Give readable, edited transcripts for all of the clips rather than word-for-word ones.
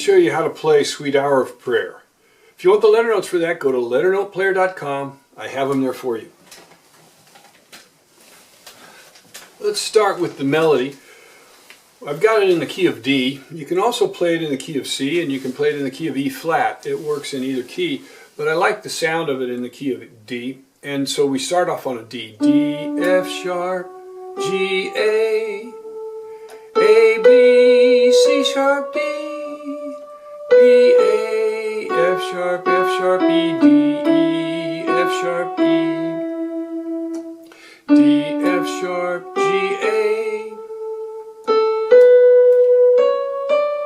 show you how to play Sweet Hour of Prayer. If you want the letter notes for that, go to LetterNotePlayer.com. I have them there for you. Let's start with the melody. I've got it in the key of D. You can also play it in the key of C, and you can play it in the key of E flat. It works in either key, but I like the sound of it in the key of D. And so we start off on a D. D, F sharp, G, A, B, C sharp, D, B, A, F sharp, E, D, E, F sharp, E, D, F sharp, G, A.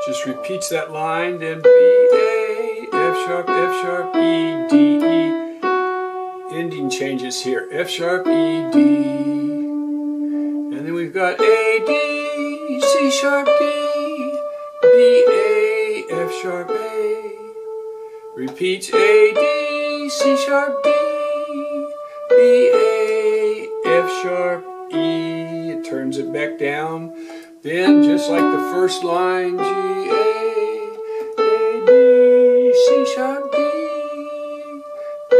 Just repeats that line, then B, A, F sharp, E, D, E. Ending changes here, F sharp, E, D. And then we've got A, D, C sharp, D, B, A, F sharp, A. Repeats A, D, C sharp, D, B, A, F sharp, E. It turns it back down. Then, just like the first line, G, A, D, C sharp, D, B,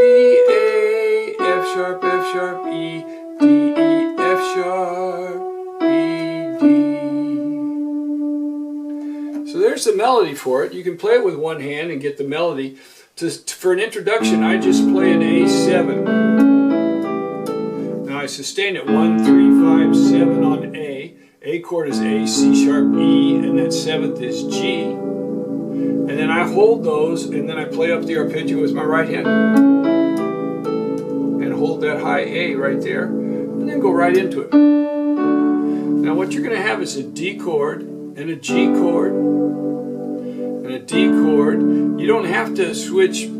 A, F sharp, E, D, E, F sharp, E, D. So there's the melody for it. You can play it with one hand and get the melody. For an introduction, I just play an A7. Now I sustain it 1, 3, 5, 7 on A. A chord is A, C sharp, E, and that seventh is G. And then I hold those, and then I play up the arpeggio with my right hand. And hold that high A right there, and then go right into it. Now what you're going to have is a D chord, and a G chord, and a D chord. You don't have to switch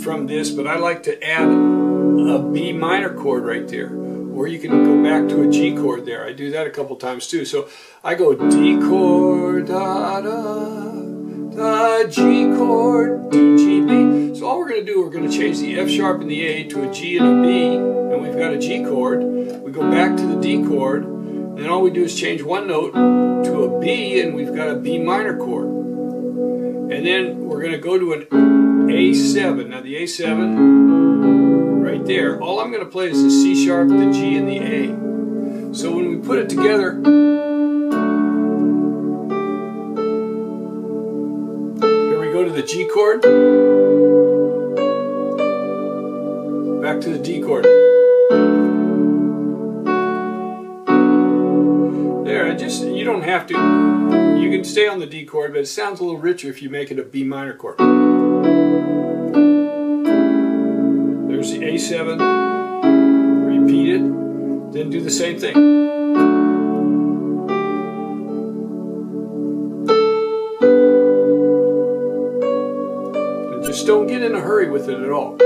from this, but I like to add a B minor chord right there. Or you can go back to a G chord there. I do that a couple times too. So I go D chord, da da, da, G chord, D, G, B. So all we're going to do, we're going to change the F sharp and the A to a G and a B, and we've got a G chord. We go back to the D chord, and then all we do is change one note to a B, and we've got a B minor chord. And then we're going to go to an A7. Now the A7, right there, all I'm going to play is the C sharp, the G, and the A. So when we put it together, here we go to the G chord, back to the D chord. There, you don't have to, you can stay on the D chord, but it sounds a little richer if you make it a B minor chord. There's the A7, repeat it, then do the same thing. And just don't get in a hurry with it at all.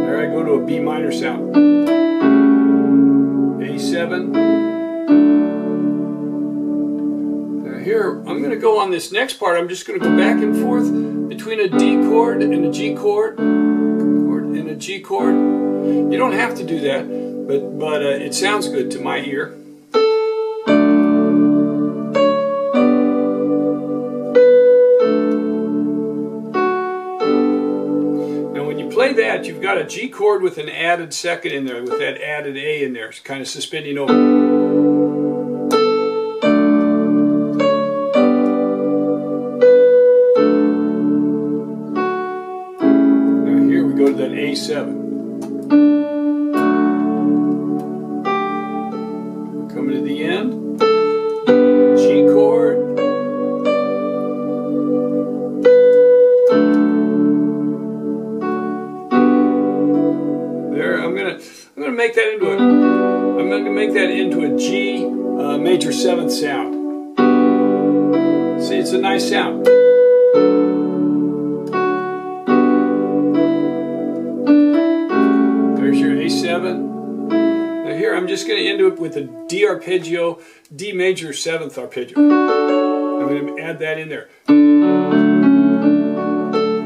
There I go to a B minor sound. A7. Now here, I'm going to go on this next part, I'm just going to go back and forth between a D chord and a G chord, and a G chord. You don't have to do that, but it sounds good to my ear. Now when you play that, you've got a G chord with an added second in there, with that added A in there, kind of suspending over. Go to that A7. Coming to the end. G chord. There, I'm gonna make that into a G major 7th sound. See, it's a nice sound. A7. Now here I'm just going to end it with a D arpeggio, D major 7th arpeggio. I'm going to add that in there.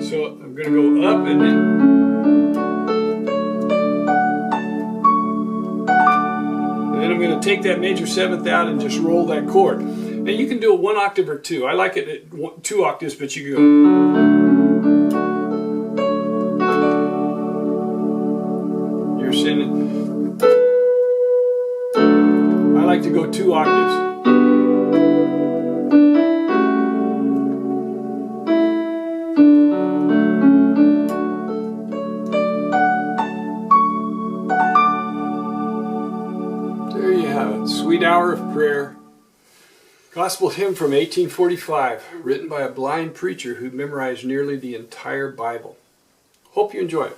So I'm going to go up and then I'm going to take that major 7th out and just roll that chord. And Now you can do it 1 octave or 2. I like it at 2 octaves, but you can go. You're singing. I like to go 2 octaves. There you have it. Sweet Hour of Prayer. Gospel hymn from 1845, written by a blind preacher who memorized nearly the entire Bible. Hope you enjoy it.